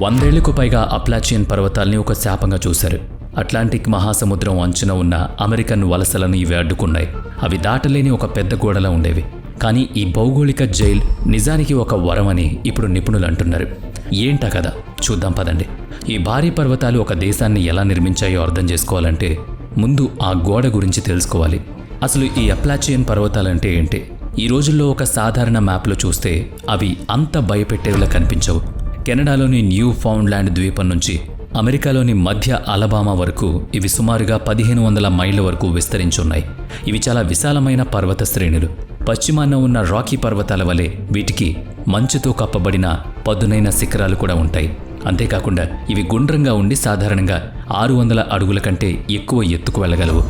100 ఏళ్లకు పైగా అప్లాచియన్ పర్వతాల్ని ఒక శాపంగా చూశారు. అట్లాంటిక్ మహాసముద్రం అంచున ఉన్న అమెరికన్ వలసలను ఇవి అడ్డుకున్నాయి. అవి దాటలేని ఒక పెద్ద గోడలా ఉండేవి. కానీ ఈ భౌగోళిక జైల్ నిజానికి ఒక వరమని ఇప్పుడు నిపుణులు అంటున్నారు. ఏంటా కదా చూద్దాం పదండి. ఈ భారీ పర్వతాలు ఒక దేశాన్ని ఎలా నిర్మించాయో అర్థం చేసుకోవాలంటే ముందు ఆ గోడ గురించి తెలుసుకోవాలి. అసలు ఈ అప్లాచియన్ పర్వతాలంటే ఏంటి? ఈ రోజుల్లో ఒక సాధారణ మ్యాప్లో చూస్తే అవి అంత భయపెట్టేవిలా కనిపించవు. కెనడాలోని న్యూ ఫౌండ్లాండ్ ద్వీపం నుంచి అమెరికాలోని మధ్య అలబామా వరకు ఇవి సుమారుగా 1500 మైళ్ళ వరకు విస్తరించున్నాయి. ఇవి చాలా విశాలమైన పర్వత శ్రేణులు. పశ్చిమాన ఉన్న రాకీ పర్వతాల వలె వీటికి మంచుతో కప్పబడిన పదునైన శిఖరాలు కూడా ఉంటాయి. అంతేకాకుండా ఇవి గుండ్రంగా ఉండి సాధారణంగా 600 అడుగుల కంటే ఎక్కువ ఎత్తుకు వెళ్ళగలవు.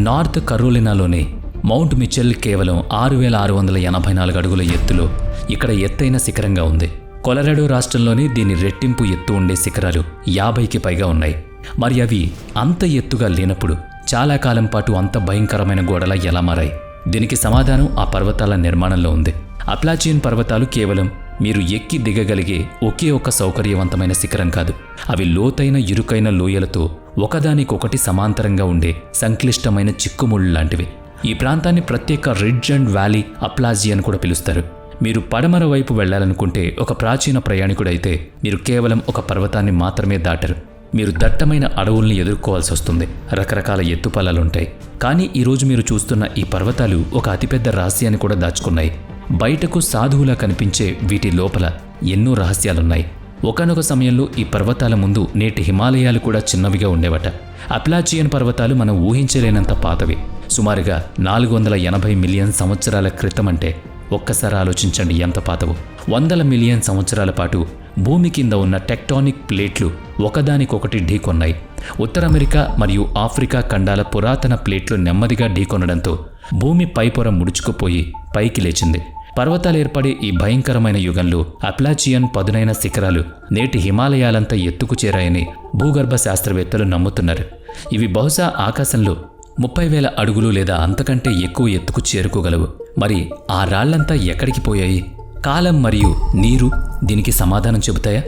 నార్త్ కరోలినాలోని మౌంట్ మిచెల్ కేవలం 6684 అడుగుల ఎత్తులో ఇక్కడ ఎత్తైన శిఖరంగా ఉంది. కొలరాడో రాష్ట్రంలోని దీని రెట్టింపు ఎత్తు ఉండే శిఖరాలు 50కి పైగా ఉన్నాయి. మరి అవి అంత ఎత్తుగా లేనప్పుడు చాలా కాలం పాటు అంత భయంకరమైన గోడలా ఎలా మారాయి? దీనికి సమాధానం ఆ పర్వతాల నిర్మాణంలో ఉంది. అప్లాచియన్ పర్వతాలు కేవలం మీరు ఎక్కి దిగగలిగే ఒకే ఒక సౌకర్యవంతమైన శిఖరం కాదు. అవి లోతైన ఇరుకైన లోయలతో ఒకదానికొకటి సమాంతరంగా ఉండే సంక్లిష్టమైన చిక్కుముళ్ళు లాంటివి. ఈ ప్రాంతాన్ని ప్రత్యేక రిడ్జ్ అండ్ వ్యాలీ అప్లాజియన్ కూడా పిలుస్తారు. మీరు పడమర వైపు వెళ్లాలనుకుంటే ఒక ప్రాచీన ప్రయాణికుడైతే మీరు కేవలం ఒక పర్వతాన్ని మాత్రమే దాటరు. మీరు దట్టమైన అడవుల్ని ఎదుర్కోవాల్సి వస్తుంది. రకరకాల ఎత్తుపల్లాలుంటాయి. కానీ ఈరోజు మీరు చూస్తున్న ఈ పర్వతాలు ఒక అతిపెద్ద రహస్యాన్ని కూడా దాచుకున్నాయి. బయటకు సాధువులా కనిపించే వీటి లోపల ఎన్నో రహస్యాలున్నాయి. ఒకానొక సమయంలో ఈ పర్వతాల ముందు నేటి హిమాలయాలు కూడా చిన్నవిగా ఉండేవట. అప్లాచియన్ పర్వతాలు మనం ఊహించలేనంత పాతవి. సుమారుగా 480 మిలియన్ సంవత్సరాల క్రితం. అంటే ఒక్కసారి ఆలోచించండి ఎంత పాతవు. 100 మిలియన్ సంవత్సరాల పాటు భూమి కింద ఉన్న టెక్టానిక్ ప్లేట్లు ఒకదానికొకటి ఢీకొన్నాయి. ఉత్తర అమెరికా మరియు ఆఫ్రికా ఖండాల పురాతన ప్లేట్లు నెమ్మదిగా ఢీకొనడంతో భూమి పైపొర ముడుచుకుపోయి పైకి లేచింది. పర్వతాలు ఏర్పడే ఈ భయంకరమైన యుగంలో అప్లాచియన్ పదునైన శిఖరాలు నేటి హిమాలయాలంతా ఎత్తుకు చేరాయని భూగర్భ శాస్త్రవేత్తలు నమ్ముతున్నారు. ఇవి బహుశా ఆకాశంలో 30,000 అడుగులు లేదా అంతకంటే ఎక్కువ ఎత్తుకు చేరుకోగలవు. మరి ఆ రాళ్లంతా ఎక్కడికి పోయాయి? కాలం మరియు నీరు దీనికి సమాధానం చెబుతాయా?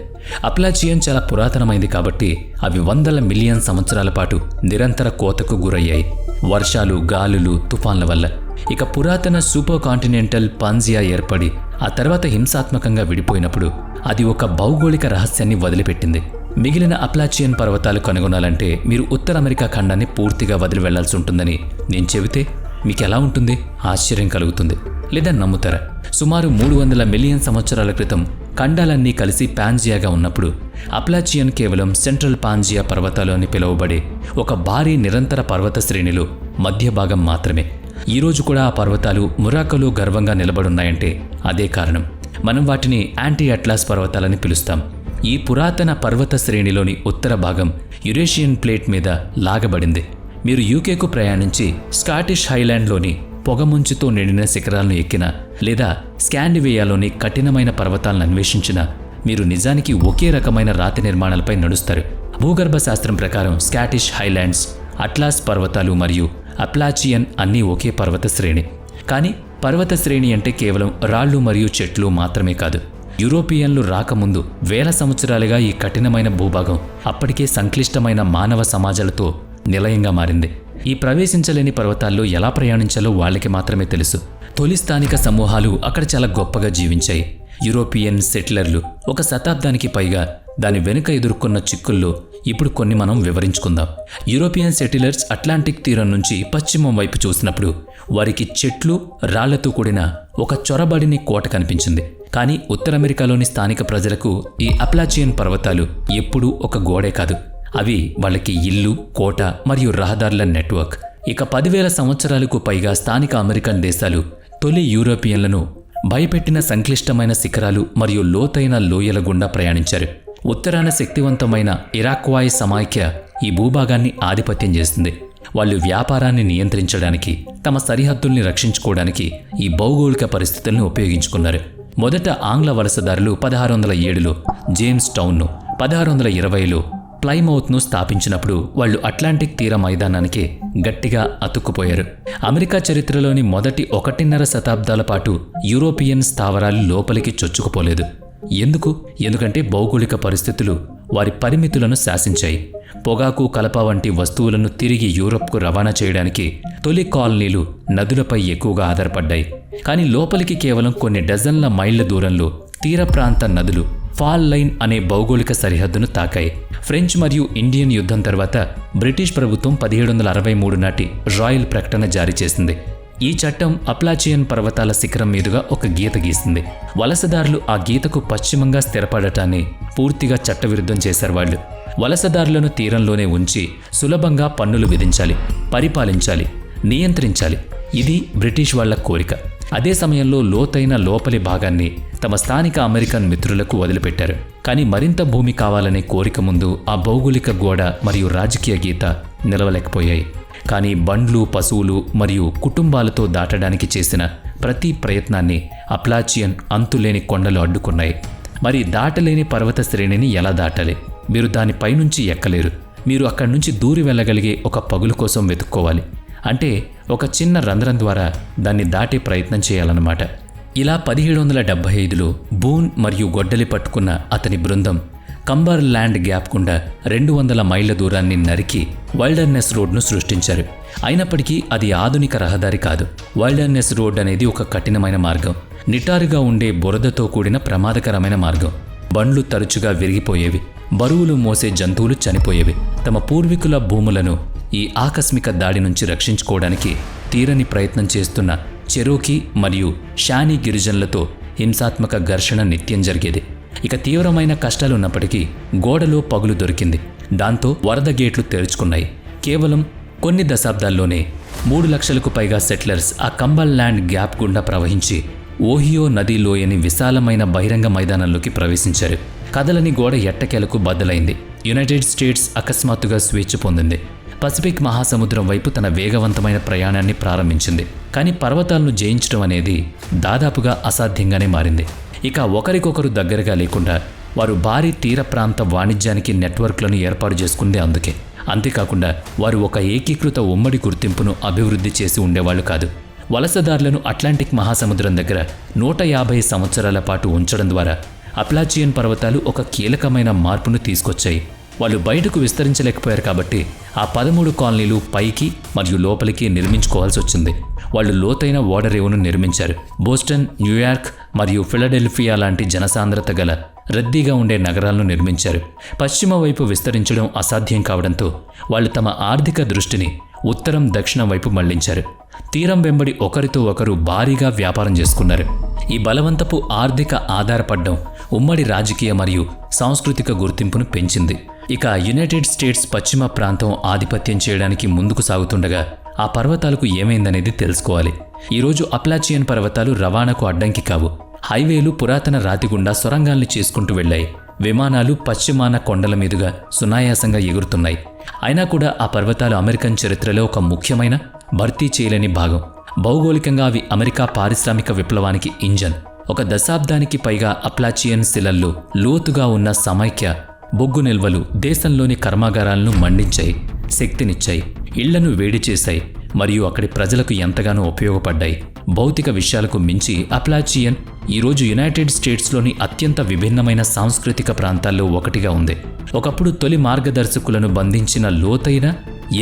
అప్లాచియన్ చాలా పురాతనమైంది కాబట్టి అవి 100 మిలియన్ సంవత్సరాల పాటు నిరంతర కోతకు గురయ్యాయి. వర్షాలు, గాలులు, తుఫాన్ల వల్ల. ఇక పురాతన సూపర్ కాంటినెంటల్ పాంజియా ఏర్పడి ఆ తర్వాత హింసాత్మకంగా విడిపోయినప్పుడు అది ఒక భౌగోళిక రహస్యాన్ని వదిలిపెట్టింది. మిగిలిన అప్లాచియన్ పర్వతాలు కనుగొనాలంటే మీరు ఉత్తర అమెరికా ఖండాన్ని పూర్తిగా వదిలి వెళ్లాల్సి ఉంటుందని నేను చెబితే మీకెలా ఉంటుంది? ఆశ్చర్యం కలుగుతుంది. లేదా నమ్ముతారా? సుమారు 300 మిలియన్ సంవత్సరాల క్రితం ఖండాలన్నీ కలిసి పాంజియాగా ఉన్నప్పుడు అప్లాచియన్ కేవలం సెంట్రల్ పాంజియా పర్వతాలు అని పిలువబడే ఒక భారీ నిరంతర పర్వత శ్రేణిలో మధ్య భాగం మాత్రమే. ఈరోజు కూడా ఆ పర్వతాలు మొరాకోలో గర్వంగా నిలబడున్నాయంటే అదే కారణం. మనం వాటిని యాంటీ అట్లాస్ పర్వతాలని పిలుస్తాం. ఈ పురాతన పర్వత శ్రేణిలోని ఉత్తర భాగం యురేషియన్ ప్లేట్ మీద లాగబడింది. మీరు యూకేకు ప్రయాణించి స్కాటిష్ హైలాండ్లోని పొగమంచుతో నిండిన శిఖరాలను ఎక్కినా లేదా స్కాండివేయాలోని కఠినమైన పర్వతాలను అన్వేషించినా మీరు నిజానికి ఒకే రకమైన రాతి నిర్మాణాలపై నడుస్తారు. భూగర్భ శాస్త్రం ప్రకారం స్కాటిష్ హైలాండ్స్, అట్లాస్ పర్వతాలు మరియు అప్లాచియన్ అన్నీ ఒకే పర్వత శ్రేణి. కానీ పర్వత శ్రేణి అంటే కేవలం రాళ్లు మరియు చెట్లు మాత్రమే కాదు. యూరోపియన్లు రాకముందు 1000 సంవత్సరాలుగా ఈ కఠినమైన భూభాగం అప్పటికే సంక్లిష్టమైన మానవ సమాజాలతో నిలయంగా మారింది. ఈ ప్రవేశించలేని పర్వతాల్లో ఎలా ప్రయాణించాలో వాళ్ళకి మాత్రమే తెలుసు. తొలి స్థానిక సమూహాలు అక్కడ చాలా గొప్పగా జీవించాయి. యూరోపియన్ సెటిలర్లు ఒక శతాబ్దానికి పైగా దాని వెనుక ఎదుర్కొన్న చిక్కుల్లో ఇప్పుడు కొన్ని మనం వివరించుకుందాం. యూరోపియన్ సెటిలర్స్ అట్లాంటిక్ తీరం నుంచి పశ్చిమం వైపు చూసినప్పుడు వారికి చెట్లు, రాళ్లతో కూడిన ఒక చొరబడిని కోట కనిపించింది. కానీ ఉత్తర అమెరికాలోని స్థానిక ప్రజలకు ఈ అప్లాచియన్ పర్వతాలు ఎప్పుడూ ఒక గోడే కాదు. అవి వాళ్ళకి ఇల్లు, కోట మరియు రహదారుల నెట్వర్క్. ఇక 10,000 సంవత్సరాలకు పైగా స్థానిక అమెరికన్ దేశాలు తొలి యూరోపియన్లను భయపెట్టిన సంక్లిష్టమైన శిఖరాలు మరియు లోతైన లోయల గుండా ప్రయాణించారు. ఉత్తరాన శక్తివంతమైన ఇరాక్వాయ్ సమాఖ్య ఈ భూభాగాన్ని ఆధిపత్యం చేస్తుంది. వాళ్ళు వ్యాపారాన్ని నియంత్రించడానికి, తమ సరిహద్దుల్ని రక్షించుకోవడానికి ఈ భౌగోళిక పరిస్థితులను ఉపయోగించుకున్నారు. మొదట ఆంగ్ల వలసదారులు 1607లో జేమ్స్ టౌన్ను, 1620లో ప్లైమౌత్ను స్థాపించినప్పుడు వాళ్ళు అట్లాంటిక్ తీర మైదానానికి గట్టిగా అతుక్కుపోయారు. అమెరికా చరిత్రలోని మొదటి 1.5 శతాబ్దాల పాటు యూరోపియన్ స్థావరాలు లోపలికి చొచ్చుకుపోలేదు. ఎందుకంటే భౌగోళిక పరిస్థితులు వారి పరిమితులను శాసించాయి. పొగాకు, కలప వంటి వస్తువులను తిరిగి యూరప్కు రవాణా చేయడానికి తొలి కాలనీలు నదులపై ఎక్కువగా ఆధారపడ్డాయి. కానీ లోపలికి కేవలం కొన్ని డజన్ల మైళ్ల దూరంలో తీర ప్రాంత నదులు ఫాల్ లైన్ అనే భౌగోళిక సరిహద్దును తాకాయి. ఫ్రెంచ్ మరియు ఇండియన్ యుద్ధం తర్వాత బ్రిటిష్ ప్రభుత్వం 1763 నాటి రాయల్ ప్రకటన జారీ చేసింది. ఈ చట్టం అప్లాచియన్ పర్వతాల శిఖరం మీదుగా ఒక గీత గీసింది. వలసదారులు ఆ గీతకు పశ్చిమంగా స్థిరపడటాన్ని పూర్తిగా చట్టవిరుద్ధం చేశారు. వాళ్ళు వలసదారులను తీరంలోనే ఉంచి సులభంగా పన్నులు విధించాలి, పరిపాలించాలి, నియంత్రించాలి. ఇది బ్రిటిష్ వాళ్ల కోరిక. అదే సమయంలో లోతైన లోపలి భాగాన్ని తమ స్థానిక అమెరికన్ మిత్రులకు వదిలిపెట్టారు. కానీ మరింత భూమి కావాలనే కోరిక ముందు ఆ భౌగోళిక గోడ మరియు రాజకీయ గీత నిలవలేకపోయాయి. కానీ బండ్లు, పశువులు మరియు కుటుంబాలతో దాటడానికి చేసిన ప్రతి ప్రయత్నాన్ని అప్లాచియన్ అంతులేని కొండలు అడ్డుకున్నాయి. మరి దాటలేని పర్వత శ్రేణిని ఎలా దాటాలి? మీరు దానిపైనుంచి ఎక్కలేరు. మీరు అక్కడి నుంచి దూరి వెళ్ళగలిగే ఒక పగులు కోసం వెతుక్కోవాలి. అంటే ఒక చిన్న రంధ్రం ద్వారా దాన్ని దాటే ప్రయత్నం చేయాలన్నమాట. ఇలా 1775లో బూన్ మరియు గొడ్డలి పట్టుకున్న అతని బృందం కంబర్ ల్యాండ్ గ్యాప్ గుండా 200 మైళ్ల దూరాన్ని నరికి వైల్డర్నెస్ రోడ్ను సృష్టించారు. అయినప్పటికీ అది ఆధునిక రహదారి కాదు. వైల్డర్నెస్ రోడ్ అనేది ఒక కఠినమైన మార్గం, నిటారుగా ఉండే బురదతో కూడిన ప్రమాదకరమైన మార్గం. బండ్లు తరచుగా విరిగిపోయేవి, బరువులు మోసే జంతువులు చనిపోయేవి. తమ పూర్వీకుల భూములను ఈ ఆకస్మిక దాడి నుంచి రక్షించుకోవడానికి తీరని ప్రయత్నం చేస్తున్న చెరోకీ మరియు షానీ గిరిజనులతో హింసాత్మక ఘర్షణ నిత్యం జరిగేది. ఇక తీవ్రమైన కష్టాలున్నప్పటికీ గోడలో పగులు దొరికింది. దాంతో వరద గేట్లు తెరుచుకున్నాయి. కేవలం కొన్ని దశాబ్దాల్లోనే 3 లక్షలకు పైగా సెటిలర్స్ ఆ కంబర్ ల్యాండ్ గ్యాప్ గుండా ప్రవహించి ఓహియో నదీ లోయని విశాలమైన బహిరంగ మైదానంలోకి ప్రవేశించారు. కదలని గోడ ఎట్టకేలకు బద్దలైంది. యునైటెడ్ స్టేట్స్ అకస్మాత్తుగా స్వేచ్ఛ పొందింది. పసిఫిక్ మహాసముద్రం వైపు తన వేగవంతమైన ప్రయాణాన్ని ప్రారంభించింది. కానీ పర్వతాలను జయించడం అనేది దాదాపుగా అసాధ్యంగానే మారింది. ఇక ఒకరికొకరు దగ్గరగా లేకుండా వారు భారీ తీర ప్రాంత వాణిజ్యానికి నెట్వర్క్లను ఏర్పాటు చేసుకుంది అందుకే. అంతేకాకుండా వారు ఒక ఏకీకృత ఉమ్మడి గుర్తింపును అభివృద్ధి చేసి ఉండేవాళ్లు కాదు. వలసదారులను అట్లాంటిక్ మహాసముద్రం దగ్గర 150 సంవత్సరాల పాటు ఉంచడం ద్వారా అప్లాచియన్ పర్వతాలు ఒక కీలకమైన మార్పును తీసుకొచ్చాయి. వాళ్ళు బయటకు విస్తరించలేకపోయారు కాబట్టి ఆ 13 కాలనీలు పైకి మరియు లోపలికి నిర్మించుకోవాల్సి వచ్చింది. వాళ్ళు లోతైన ఓడరేవును నిర్మించారు. బోస్టన్, న్యూయార్క్ మరియు ఫిలడెల్ఫియా లాంటి జనసాంద్రత గల రద్దీగా ఉండే నగరాలను నిర్మించారు. పశ్చిమ వైపు విస్తరించడం అసాధ్యం కావడంతో వాళ్ళు తమ ఆర్థిక దృష్టిని ఉత్తరం, దక్షిణం వైపు మళ్లించారు. తీరం వెంబడి ఒకరితో ఒకరు భారీగా వ్యాపారం చేసుకున్నారు. ఈ బలవంతపు ఆర్థిక ఆధారపడ్డం ఉమ్మడి రాజకీయ మరియు సాంస్కృతిక గుర్తింపును పెంచింది. ఇక యునైటెడ్ స్టేట్స్ పశ్చిమ ప్రాంతం ఆధిపత్యం చేయడానికి ముందుకు సాగుతుండగా ఆ పర్వతాలకు ఏమైందనేది తెలుసుకోవాలి. ఈరోజు అప్లాచియన్ పర్వతాలు రవాణాకు అడ్డంకి కావు. హైవేలు పురాతన రాతిగుండా సొరంగాల్ని చేసుకుంటూ వెళ్లాయి. విమానాలు పశ్చిమాన కొండల మీదుగా సునాయాసంగా ఎగురుతున్నాయి. అయినా కూడా ఆ పర్వతాలు అమెరికన్ చరిత్రలో ఒక ముఖ్యమైన, భర్తీ చేయలేని భాగం. భౌగోళికంగా అవి అమెరికా పారిశ్రామిక విప్లవానికి ఇంజన్. ఒక దశాబ్దానికి పైగా అప్లాచియన్ శిలల్లో లోతుగా ఉన్న సమైక్య బొగ్గు నిల్వలు దేశంలోని కర్మాగారాలను మండించాయి, శక్తినిచ్చాయి, ఇళ్లను వేడి చేశాయి మరియు అక్కడి ప్రజలకు ఎంతగానో ఉపయోగపడ్డాయి. భౌతిక విషయాలకు మించి అప్లాచియన్ ఈరోజు యునైటెడ్ స్టేట్స్లోని అత్యంత విభిన్నమైన సాంస్కృతిక ప్రాంతాల్లో ఒకటిగా ఉంది. ఒకప్పుడు తొలి మార్గదర్శకులను బంధించిన లోతైన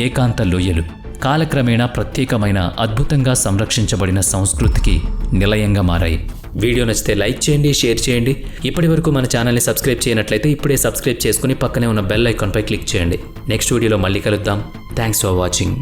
ఏకాంత లోయలు కాలక్రమేణా ప్రత్యేకమైన, అద్భుతంగా సంరక్షించబడిన సంస్కృతికి నిలయంగా మారాయి. వీడియో నచ్చితే లైక్ చేయండి, షేర్ చేయండి. ఇప్పటివరకు మన ఛానల్ని సబ్స్క్రైబ్ చేయనట్లయితే ఇప్పుడే సబ్స్క్రైబ్ చేసుకుని పక్కనే ఉన్న బెల్ ఐకాన్పై క్లిక్ చేయండి. నెక్స్ట్ వీడియోలో మళ్ళీ కలుద్దాం. Thanks for watching.